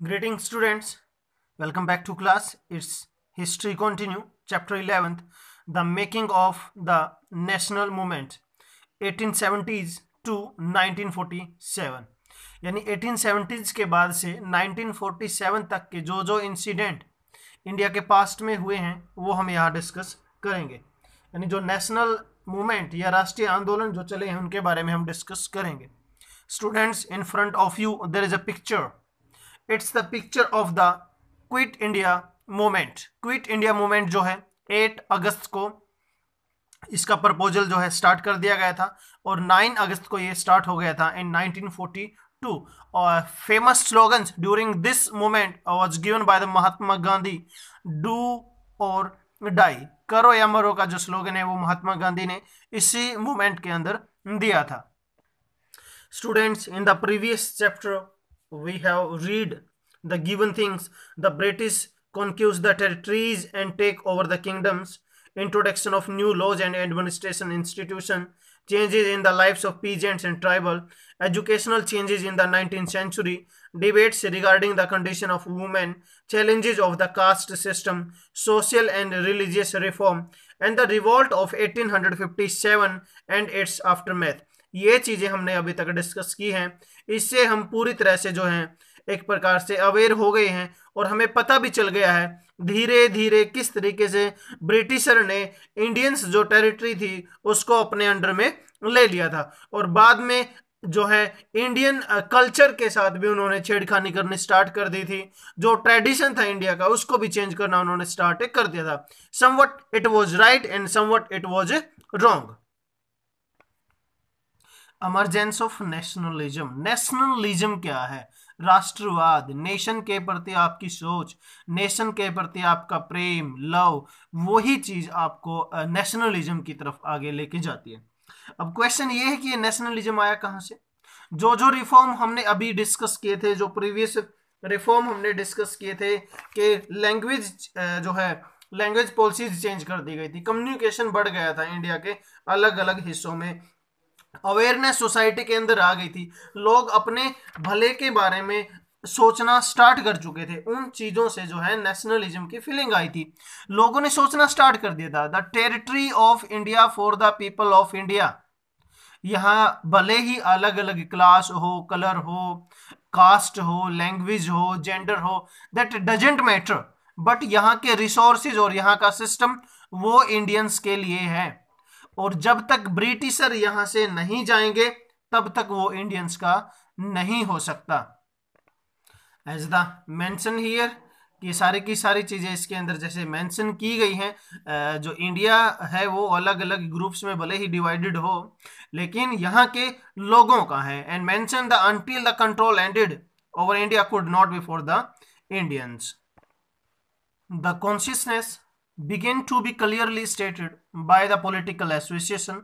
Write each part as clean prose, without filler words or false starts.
Greetings students, welcome back to class. It's History Continue, Chapter 11th, The Making of the National Movement 1870s to 1947। यानी 1870s के बाद से 1947 तक के जो इंसिडेंट इंडिया के पास्ट में हुए हैं वो हम यहाँ डिस्कस करेंगे। यानी जो नेशनल मूवमेंट या राष्ट्रीय आंदोलन जो चले हैं उनके बारे में हम डिस्कस करेंगे। Students, in front of you there is a picture. It's the picture of the Quit India Movement. Quit India Movement जो है 8 अगस्त को इसका प्रपोजल जो है स्टार्ट कर दिया गया था और 9 अगस्त को ये स्टार्ट हो गया था इन 1942। और famous slogans during this movement was given by the Mahatma Gandhi, do और डाई, करो या मरो का जो स्लोगन है वो महात्मा गांधी ने इसी मूवमेंट के अंदर दिया था। Students, in the previous chapter we have read the given things: the British conquers the territories and take over the kingdoms, introduction of new laws and administration institution, changes in the lives of peasants and tribal, educational changes in the 19th century, debates regarding the condition of women, challenges of the caste system, social and religious reform, and the revolt of 1857 and its aftermath। ये चीजें हमने अभी तक discuss की हैं। इससे हम पूरी तरह से जो है एक प्रकार से अवेयर हो गए हैं और हमें पता भी चल गया है धीरे धीरे किस तरीके से ब्रिटिशर ने इंडियंस जो टेरिटरी थी उसको अपने अंडर में ले लिया था और बाद में जो है इंडियन कल्चर के साथ भी उन्होंने छेड़खानी करनी स्टार्ट कर दी थी। जो ट्रेडिशन था इंडिया का उसको भी चेंज करना उन्होंने स्टार्ट कर दिया था। Somewhat it was right and somewhat it was wrong. Emergence of nationalism. Nationalism क्या है? राष्ट्रवाद, नेशन के प्रति आपकी सोच, नेशन के प्रति आपका प्रेम, लव, वही चीज आपको नेशनलिज्म की तरफ आगे लेके जाती है। अब क्वेश्चन ये है कि ये नेशनलिज्म आया कहां से? जो रिफॉर्म हमने अभी डिस्कस किए थे, जो प्रीवियस रिफॉर्म हमने डिस्कस किए थे कि लैंग्वेज जो है लैंग्वेज पॉलिसीज चेंज कर दी गई थी, कम्युनिकेशन बढ़ गया था इंडिया के अलग अलग हिस्सों में, अवेयरनेस सोसाइटी के अंदर आ गई थी, लोग अपने भले के बारे में सोचना स्टार्ट कर चुके थे। उन चीजों से जो है नेशनलिज्म की फीलिंग आई थी, लोगों ने सोचना स्टार्ट कर दिया था। The territory of India for the people of India. यहाँ भले ही अलग अलग क्लास हो, कलर हो, कास्ट हो, लैंग्वेज हो, जेंडर हो, दैट डजेंट मैटर, बट यहाँ के रिसोर्सेज और यहाँ का सिस्टम वो इंडियंस के लिए है और जब तक ब्रिटिशर यहां से नहीं जाएंगे तब तक वो इंडियंस का नहीं हो सकता। एज द मेंशन हियर कि सारी की सारी चीजें इसके अंदर जैसे मेंशन की गई हैं, जो इंडिया है वो अलग अलग ग्रुप्स में भले ही डिवाइडेड हो लेकिन यहाँ के लोगों का है। And mention the until the control ended over India could not be for the Indians. The consciousness began to be clearly stated by the political association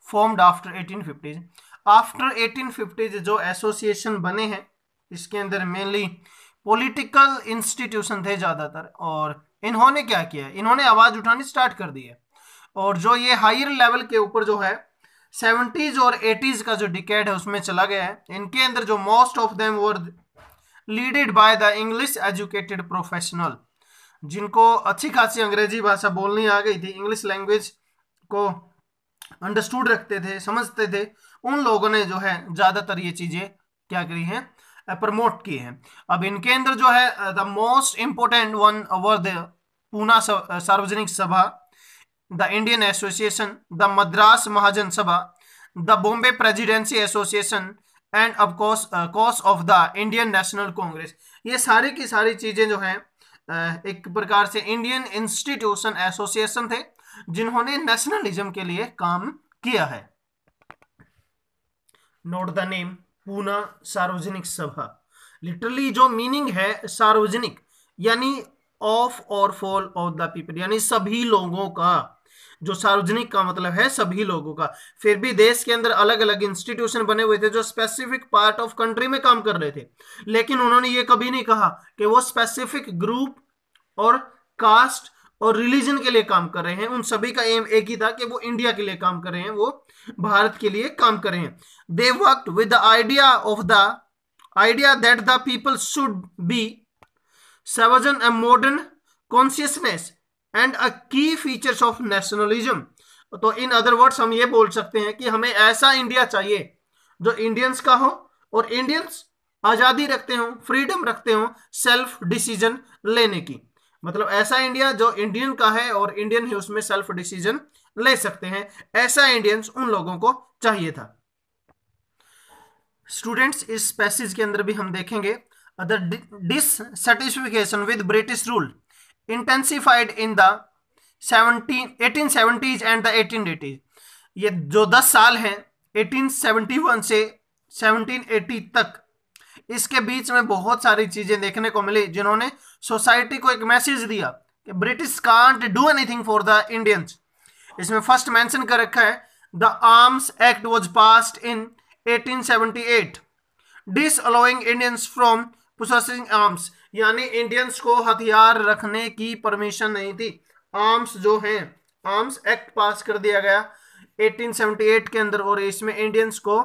formed after 1850s। After 1850s जो association बने हैं इसके अंदर mainly political institution थे ज़्यादातर, और इन्होंने क्या किया, इन्होंने आवाज़ उठानी स्टार्ट कर दी है। और जो ये हायर लेवल के ऊपर जो है 70s और 80s का जो डिकेड है उसमें चला गया है। इनके अंदर जो most of them were leaded by the English educated professional, जिनको अच्छी खासी अंग्रेजी भाषा बोलनी आ गई थी, इंग्लिश लैंग्वेज को अंडरस्टूड रखते थे, समझते थे, उन लोगों ने जो है ज्यादातर ये चीजें क्या करी हैं, प्रमोट की हैं। अब इनके अंदर जो है the most important one were the Poona Sarvajanik Sabha, the Indian Association, the Madras Mahajan Sabha, the Bombay Presidency Association and of course of the Indian National Congress. ये सारी की सारी चीजें जो हैं एक प्रकार से इंडियन इंस्टीट्यूशन एसोसिएशन थे जिन्होंने नेशनलिज्म के लिए काम किया है। Note the name Poona Sarvajanik सभा। लिटरली जो मीनिंग है सार्वजनिक यानी ऑफ और फॉल ऑफ द पीपल, यानी सभी लोगों का। जो सार्वजनिक का मतलब है सभी लोगों का। फिर भी देश के अंदर अलग अलग इंस्टीट्यूशन बने हुए थे जो स्पेसिफिक पार्ट ऑफ कंट्री में काम कर रहे थे, लेकिन उन्होंने ये कभी नहीं कहा कि वो स्पेसिफिक ग्रुप और कास्ट और रिलीजन के लिए काम कर रहे हैं। उन सभी का एम एक ही था कि वो इंडिया के लिए काम कर रहे हैं, वो भारत के लिए काम कर रहे हैं। They worked with the idea of the idea that the people should be sovereign a modern consciousness and a key features of nationalism। तो इन अदर वर्ड्स हम ये बोल सकते हैं कि हमें ऐसा इंडिया चाहिए जो इंडियंस का हो और इंडियंस आजादी रखते हो, फ्रीडम रखते हो सेल्फ डिसीजन लेने की। मतलब ऐसा इंडिया जो इंडियन का है और इंडियन ही उसमें सेल्फ डिसीजन ले सकते हैं, ऐसा इंडियंस उन लोगों को चाहिए था। स्टूडेंट्स, इस पैसेज के अंदर भी हम देखेंगे the dissatisfaction with British rule intensified in the 1870s and the 1880s। ये जो 10 साल हैं 1871 से 1780 तक, इसके बीच में बहुत सारी चीजें देखने को मिली जिन्होंने सोसाइटी को एक मैसेज दिया कि British can't do anything for the Indians. इसमें फर्स्ट मेंशन कर रखा है the Arms Act was passed in 1878 disallowing Indians from possessing arms, यानी इंडियंस को हथियार रखने की परमिशन नहीं थी। आर्म्स जो हैं, आर्म्स एक्ट पास कर दिया गया 1878 के अंदर और इसमें इंडियंस को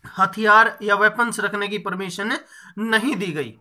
हथियार या वेपन्स रखने की परमिशन नहीं दी गई।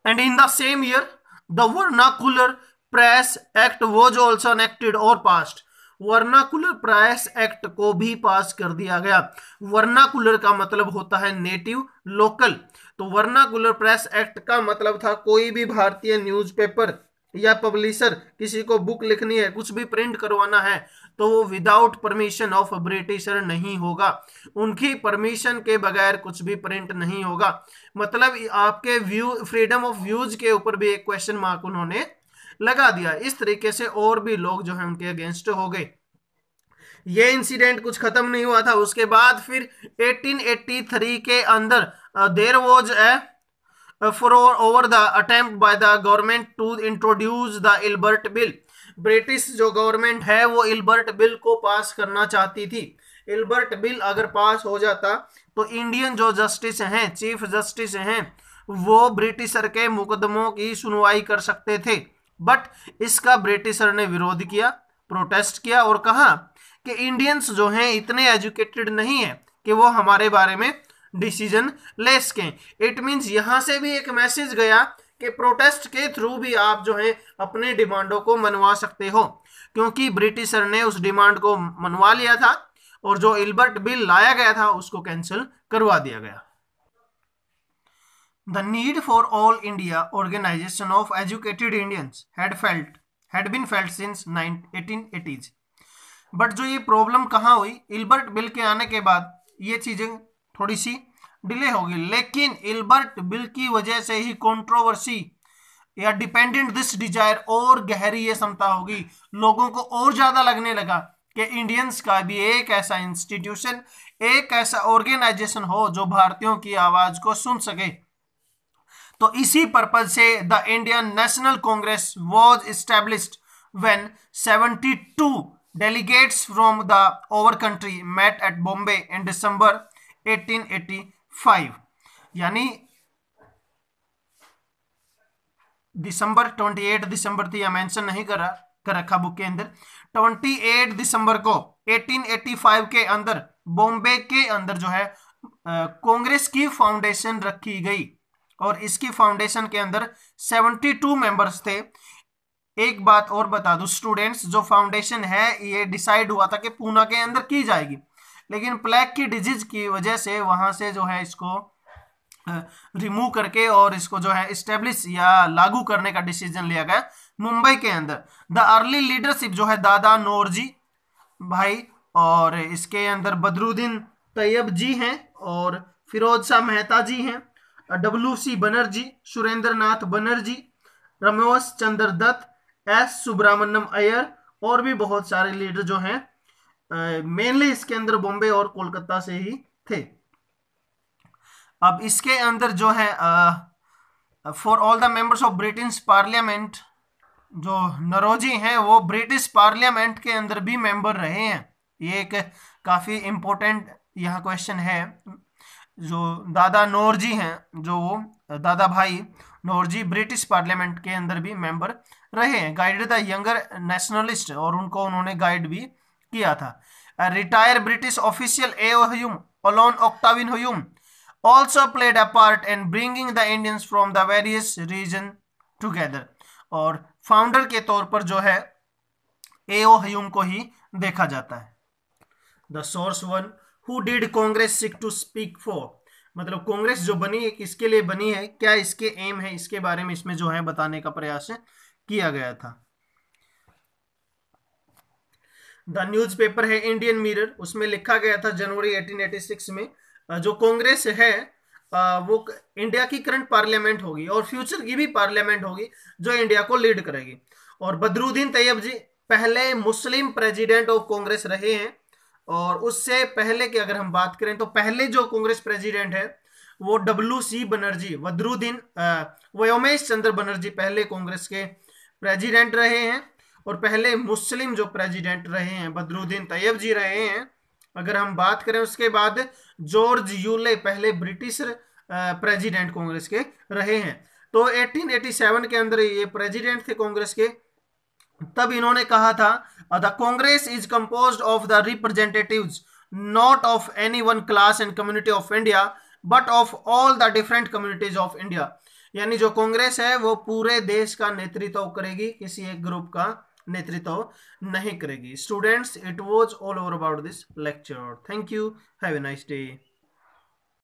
And in the same year the vernacular press act was also enacted और पास्ड। वर्नाकुलर प्रेस एक्ट को भी पास कर दिया गया। वर्नाकुलर का मतलब होता है नेटिव, लोकल। तो वर्नाकुलर प्रेस एक्ट का मतलब था कोई भी भारतीय न्यूज़पेपर या पब्लिशर किसी को बुक लिखनी है, कुछ भी प्रिंट करवाना है, तो वो विदाउट परमिशन ऑफ ब्रिटिशर नहीं होगा। उनकी परमिशन के बगैर कुछ भी प्रिंट नहीं होगा। मतलब आपके व्यू, फ्रीडम ऑफ व्यूज के ऊपर भी एक क्वेश्चन मार्क उन्होंने लगा दिया। इस तरीके से और भी लोग जो है उनके अगेंस्ट हो गए। ये इंसिडेंट कुछ खत्म नहीं हुआ था। उसके बाद फिर 1883 के अंदर there was for over the attempt by the government to introduce the Ilbert bill. British जो गवर्नमेंट है वो इल्बर्ट बिल को पास करना चाहती थी। इल्बर्ट बिल अगर पास हो जाता तो इंडियन जो जस्टिस हैं, चीफ जस्टिस हैं, वो ब्रिटिशर के मुकदमों की सुनवाई कर सकते थे। बट इसका ब्रिटिशर ने विरोध किया, प्रोटेस्ट किया और कहा कि इंडियंस जो हैं इतने एजुकेटेड नहीं है कि वो हमारे बारे में डिसीजन ले सकें। इट मींस यहां से भी एक मैसेज गया कि प्रोटेस्ट के थ्रू भी आप जो है अपने डिमांडों को मनवा सकते हो, क्योंकि ब्रिटिशर ने उस डिमांड को मनवा लिया था और जो इल्बर्ट बिल लाया गया था उसको कैंसिल करवा दिया गया। The need for all India organisation of educated Indians had been felt since 1880s। But जो ये प्रॉब्लम कहाँ हुई, इल्बर्ट बिल के आने के बाद ये चीजें थोड़ी सी डिले होगी। लेकिन इल्बर्ट बिल की वजह से ही कंट्रोवर्सी या डिपेंडेंट दिस डिजायर और गहरी ये क्षमता होगी। लोगों को और ज्यादा लगने लगा कि इंडियंस का भी एक ऐसा इंस्टीट्यूशन, एक ऐसा ऑर्गेनाइजेशन हो जो भारतीयों की आवाज को सुन सके। तो इसी पर्पज से the Indian National Congress was established when 72 delegates from the over country met at Bombay in December 1885। यानी दिसंबर 28 दिसंबर थी, यह मेंशन नहीं कर रखा बुक के अंदर। 28 दिसंबर को 1885 के अंदर बॉम्बे के अंदर जो है कांग्रेस की फाउंडेशन रखी गई और इसकी फाउंडेशन के अंदर 72 मेंबर्स थे। एक बात और बता दूं स्टूडेंट्स, जो फाउंडेशन है ये डिसाइड हुआ था कि पूना के अंदर की जाएगी, लेकिन प्लेग की डिजीज की वजह से वहां से जो है इसको रिमूव करके और इसको जो है इस्टेब्लिश या लागू करने का डिसीजन लिया गया मुंबई के अंदर। द अर्ली लीडरशिप जो है दादा नौरोजी भाई और इसके अंदर बदरुद्दीन तैयब जी हैं और फिरोज शाह मेहता जी हैं, WC बनर्जी, सुरेंद्र नाथ बनर्जी, रमेश चंद्र दत्त, S सुब्रमण्यम अय्यर और भी बहुत सारे लीडर जो हैं मेनली इसके अंदर बॉम्बे और कोलकाता से ही थे। अब इसके अंदर जो है for all the members of British parliament, जो नौरोजी हैं वो ब्रिटिश पार्लियामेंट के अंदर भी मेंबर रहे हैं। ये एक काफी इंपॉर्टेंट यहाँ क्वेश्चन है। जो दादा नौरोजी हैं, जो वो दादा भाई नौरोजी ब्रिटिश पार्लियामेंट के अंदर भी मेंबर रहे हैं। गाइडेड द यंगर नेशनलिस्ट, और उनको उन्होंने गाइड भी किया था। Retire British official AOHUM alone Octavian Hume also played a part in bringing the Indians from the various region together. और फाउंडर के तौर पर जो है एओ ह्यूम को ही देखा जाता है। The source one, who did Congress seek to speak for, मतलब कांग्रेस जो बनी है किसके लिए बनी है, क्या इसके एम है, इसके बारे में इसमें जो है बताने का प्रयास किया गया था। द न्यूज़पेपर है इंडियन मिरर, उसमें लिखा गया था जनवरी 1886 में जो कांग्रेस है वो इंडिया की करंट पार्लियामेंट होगी और फ्यूचर की भी पार्लियामेंट होगी जो इंडिया को लीड करेगी। और बदरुद्दीन तैयब जी पहले मुस्लिम प्रेसिडेंट ऑफ कांग्रेस रहे हैं। और उससे पहले की अगर हम बात करें तो पहले जो कांग्रेस प्रेसिडेंट है वो WC बनर्जी, व्योमेश चंद्र बनर्जी पहले कांग्रेस के प्रेसिडेंट रहे हैं। और पहले मुस्लिम जो प्रेसिडेंट रहे हैं बदरुद्दीन तैयब जी रहे हैं। अगर हम बात करें उसके बाद जॉर्ज यूले पहले ब्रिटिश प्रेसिडेंट कांग्रेस के रहे हैं। तो 1887 के अंदर ये प्रेसिडेंट थे कांग्रेस के। तब इन्होंने कहा था the Congress is composed of the representatives not of any one class and community of India but of all the different communities of India. यानी जो कांग्रेस है वो पूरे देश का नेतृत्व करेगी, किसी एक ग्रुप का नेतृत्व नहीं करेगी। Students, it was all over about this lecture. Thank you, have a nice day.